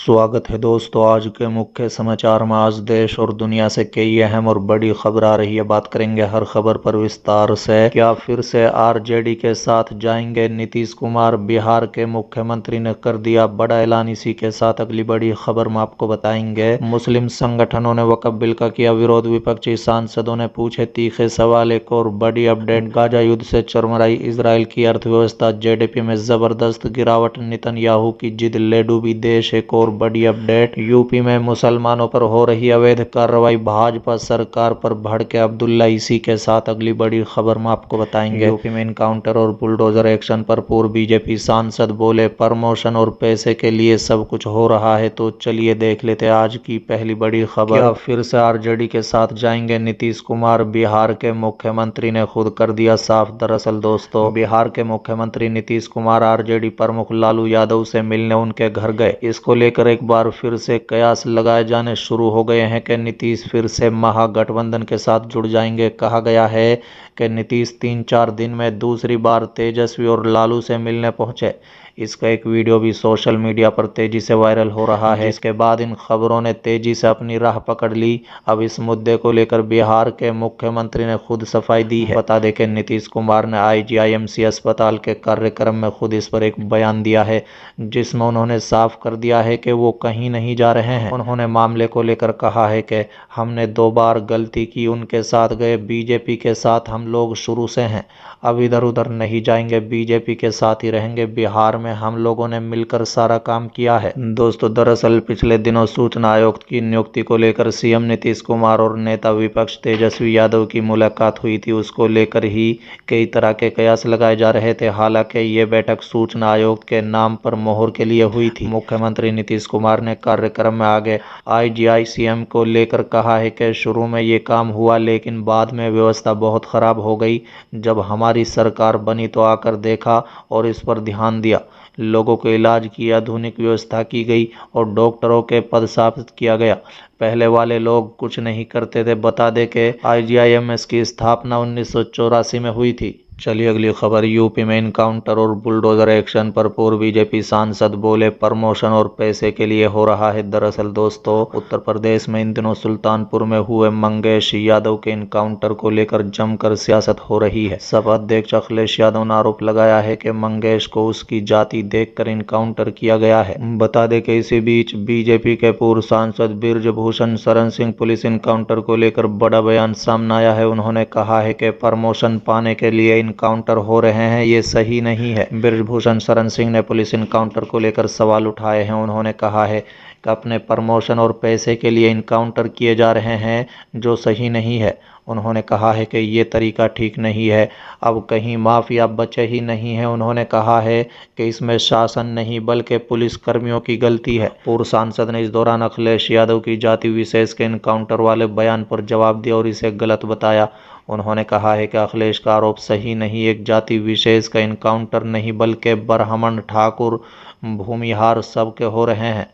स्वागत है दोस्तों। आज के मुख्य समाचार में आज देश और दुनिया से कई अहम और बड़ी खबर आ रही है। बात करेंगे हर खबर पर विस्तार से। क्या फिर से आरजेडी के साथ जाएंगे नीतीश कुमार? बिहार के मुख्यमंत्री ने कर दिया बड़ा ऐलान। इसी के साथ अगली बड़ी खबर में आपको बताएंगे। मुस्लिम संगठनों ने वक्फ बिल का किया विरोध, विपक्षी सांसदों ने पूछे तीखे सवाल। एक और बड़ी अपडेट, गाजा युद्ध से चरमराई इजराइल की अर्थव्यवस्था, जीडीपी में जबरदस्त गिरावट, नेतन्याहू की जिद ले डूबी देश। एक और बड़ी अपडेट, यूपी में मुसलमानों पर हो रही अवैध कार्रवाई, भाजपा सरकार पर भड़के अब्दुल्ला। इसी के साथ अगली बड़ी खबर में आपको बताएंगे। यूपी में इनकाउंटर और बुलडोजर एक्शन पर पूर्व बीजेपी सांसद बोले, प्रमोशन और पैसे के लिए सब कुछ हो रहा है। तो चलिए देख लेते आज की पहली बड़ी खबर। क्या फिर से आरजेडी के साथ जाएंगे नीतीश कुमार? बिहार के मुख्यमंत्री ने खुद कर दिया साफ। दरअसल दोस्तों, बिहार के मुख्यमंत्री नीतीश कुमार आरजेडी प्रमुख लालू यादव से मिलने उनके घर गए। इसको लेकर एक बार फिर से कयास लगाए जाने शुरू हो गए हैं कि नीतीश फिर से महागठबंधन के साथ जुड़ जाएंगे। कहा गया है कि नीतीश 3-4 दिन में दूसरी बार तेजस्वी और लालू से मिलने पहुंचे। इसका एक वीडियो भी सोशल मीडिया पर तेजी से वायरल हो रहा है। इसके बाद इन खबरों ने तेजी से अपनी राह पकड़ ली। अब इस मुद्दे को लेकर बिहार के मुख्यमंत्री ने खुद सफाई दी है। बता दें कि नीतीश कुमार ने आईजीआईएमसी अस्पताल के कार्यक्रम में खुद इस पर एक बयान दिया है, जिसमें उन्होंने साफ कर दिया है कि वो कहीं नहीं जा रहे हैं। उन्होंने मामले को लेकर कहा है कि हमने 2 बार गलती की, उनके साथ गए, बीजेपी के साथ हम लोग शुरू से हैं, अब इधर उधर नहीं जाएंगे, बीजेपी के साथ ही रहेंगे। बिहार में हम लोगों ने मिलकर सारा काम किया है। दोस्तों, दरअसल पिछले दिनों सूचना आयोग की नियुक्ति को लेकर सीएम नीतीश कुमार और नेता विपक्ष तेजस्वी यादव की मुलाकात हुई थी। उसको लेकर ही कई तरह के कयास लगाए जा रहे थे। हालांकि ये बैठक सूचना आयोग के नाम पर मोहर के लिए हुई थी। मुख्यमंत्री नीतीश कुमार ने कार्यक्रम में आगे आईजीआईसीएम को लेकर कहा है कि शुरू में ये काम हुआ, लेकिन बाद में व्यवस्था बहुत खराब हो गई। जब हमारी सरकार बनी तो आकर देखा और इस पर ध्यान दिया। लोगों के इलाज की आधुनिक व्यवस्था की गई और डॉक्टरों के पद स्थापित किया गया। पहले वाले लोग कुछ नहीं करते थे। बता दें कि आईजीआईएमएस की स्थापना 1984 में हुई थी। चलिए अगली खबर। यूपी में इनकाउंटर और बुलडोजर एक्शन पर पूर्व बीजेपी सांसद बोले, प्रमोशन और पैसे के लिए हो रहा है। दरअसल दोस्तों, उत्तर प्रदेश में इन दिनों सुल्तानपुर में हुए मंगेश यादव के इनकाउंटर को लेकर जमकर सियासत हो रही है। सपा अध्यक्ष अखिलेश यादव ने आरोप लगाया है कि मंगेश को उसकी जाति देखकर इनकाउंटर किया गया है। बता दें कि इसी बीच बीजेपी के पूर्व सांसद बृजभूषण शरण सिंह पुलिस इनकाउंटर को लेकर बड़ा बयान सामने आया है। उन्होंने कहा है कि प्रमोशन पाने के लिए इनकाउंटर हो रहे हैं, ये सही नहीं है। बृजभूषण शरण सिंह ने पुलिस इनकाउंटर को लेकर सवाल उठाए हैं। उन्होंने कहा है कि अपने प्रमोशन और पैसे के लिए इनकाउंटर किए जा रहे हैं, जो सही नहीं है। उन्होंने कहा है कि ये तरीका ठीक नहीं है। अब कहीं माफिया बचे ही नहीं है। उन्होंने कहा है कि इसमें शासन नहीं बल्कि पुलिस कर्मियों की गलती है। पूर्व सांसद ने इस दौरान अखिलेश यादव की जाति विशेष के इनकाउंटर वाले बयान पर जवाब दिया और इसे गलत बताया। उन्होंने कहा है कि अखिलेश का आरोप सही नहीं, एक जाति विशेष का इनकाउंटर नहीं बल्कि ब्राह्मण, ठाकुर, भूमिहार सबके हो रहे हैं।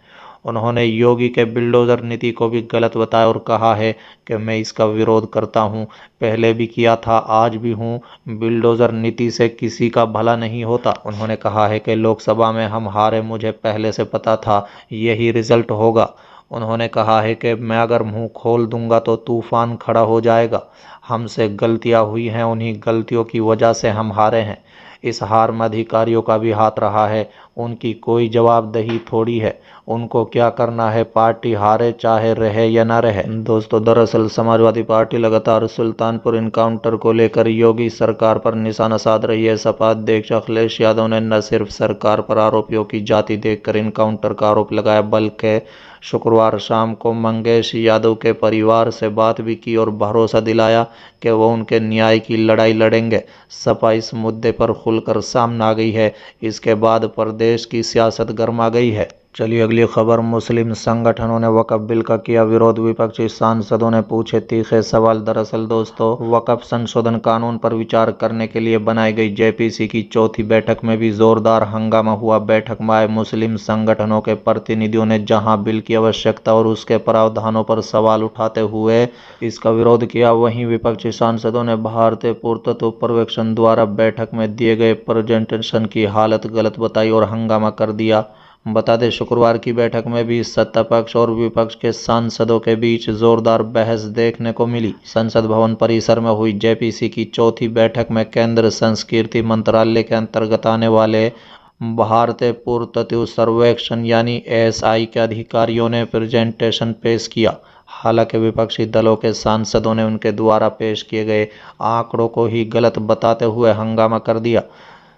उन्होंने योगी के बिल्डोजर नीति को भी गलत बताया और कहा है कि मैं इसका विरोध करता हूं, पहले भी किया था, आज भी हूं। बिल्डोजर नीति से किसी का भला नहीं होता। उन्होंने कहा है कि लोकसभा में हम हारे, मुझे पहले से पता था यही रिजल्ट होगा। उन्होंने कहा है कि मैं अगर मुंह खोल दूंगा तो तूफान खड़ा हो जाएगा। हमसे गलतियां हुई हैं, उन्हीं गलतियों की वजह से हम हारे हैं। इस हार में अधिकारियों का भी हाथ रहा है, उनकी कोई जवाबदेही थोड़ी है। उनको क्या करना है, पार्टी हारे चाहे रहे या ना रहे। दोस्तों, दरअसल समाजवादी पार्टी लगातार सुल्तानपुर इनकाउंटर को लेकर योगी सरकार पर निशाना साध रही है। सपा अध्यक्ष अखिलेश यादव ने न सिर्फ सरकार पर आरोपियों की जाति देखकर इनकाउंटर का आरोप लगाया, बल्कि शुक्रवार शाम को मंगेश यादव के परिवार से बात भी की और भरोसा दिलाया कि वो उनके न्याय की लड़ाई लड़ेंगे। सपा इस मुद्दे पर खुलकर सामने आ गई है। इसके बाद प्रदेश की सियासत गर्मा गई है। चलिए अगली खबर। मुस्लिम संगठनों ने वक्फ बिल का किया विरोध, विपक्षी सांसदों ने पूछे तीखे सवाल। दरअसल दोस्तों, वक्फ संशोधन कानून पर विचार करने के लिए बनाई गई जेपीसी की चौथी बैठक में भी जोरदार हंगामा हुआ। बैठक में आए मुस्लिम संगठनों के प्रतिनिधियों ने जहां बिल की आवश्यकता और उसके प्रावधानों पर सवाल उठाते हुए इसका विरोध किया, वहीं विपक्षी सांसदों ने भारतीय पुरातत्व पर्यवेक्षण द्वारा बैठक में दिए गए प्रेजेंटेशन की हालत गलत बताई और हंगामा कर दिया। बता दें, शुक्रवार की बैठक में भी सत्ता पक्ष और विपक्ष के सांसदों के बीच जोरदार बहस देखने को मिली। संसद भवन परिसर में हुई जेपीसी की चौथी बैठक में केंद्र संस्कृति मंत्रालय के अंतर्गत आने वाले भारतीय पुरातत्व सर्वेक्षण यानी एएसआई के अधिकारियों ने प्रेजेंटेशन पेश किया। हालांकि विपक्षी दलों के सांसदों ने उनके द्वारा पेश किए गए आंकड़ों को ही गलत बताते हुए हंगामा कर दिया।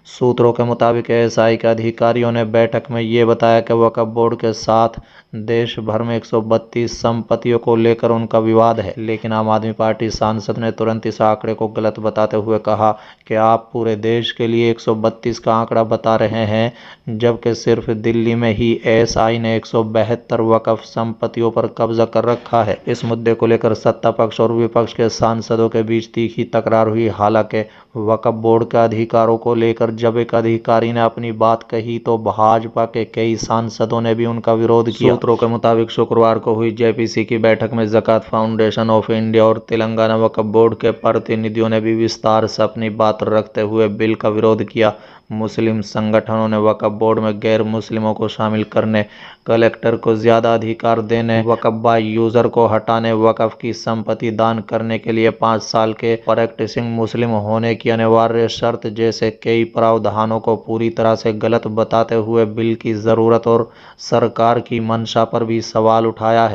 सूत्रों के मुताबिक एएसआई के अधिकारियों ने बैठक में ये बताया कि वक्फ बोर्ड के साथ देश भर में 132 संपत्तियों को लेकर उनका विवाद है। लेकिन आम आदमी पार्टी सांसद ने तुरंत इस आंकड़े को गलत बताते हुए कहा कि आप पूरे देश के लिए 132 का आंकड़ा बता रहे हैं, जबकि सिर्फ दिल्ली में ही एएसआई ने 172 वक्फ संपत्तियों पर कब्जा कर रखा है। इस मुद्दे को लेकर सत्ता पक्ष और विपक्ष के सांसदों के बीच तीखी तकरार हुई। हालांकि वक्फ बोर्ड के अधिकारों को लेकर जब एक अधिकारी ने अपनी बात कही तो भाजपा के कई सांसदों ने भी उनका विरोध किया। सूत्रों के मुताबिक शुक्रवार को हुई जेपीसी की बैठक में ज़कात फाउंडेशन ऑफ इंडिया और तेलंगाना वक्फ बोर्ड के प्रतिनिधियों ने भी विस्तार से अपनी बात रखते हुए बिल का विरोध किया। मुस्लिम संगठनों ने वक्फ बोर्ड में गैर मुस्लिमों को शामिल करने, कलेक्टर को ज्यादा अधिकार देने, वक्फ बाय यूजर को हटाने, वक्फ की संपत्ति दान करने के लिए 5 साल के प्रैक्टिसिंग मुस्लिम होने की अनिवार्य शर्त जैसे कई प्रावधानों को पूरी तरह से गलत बताते हुए बिल की जरूरत और सरकार की मंशा पर भी सवाल उठाया है।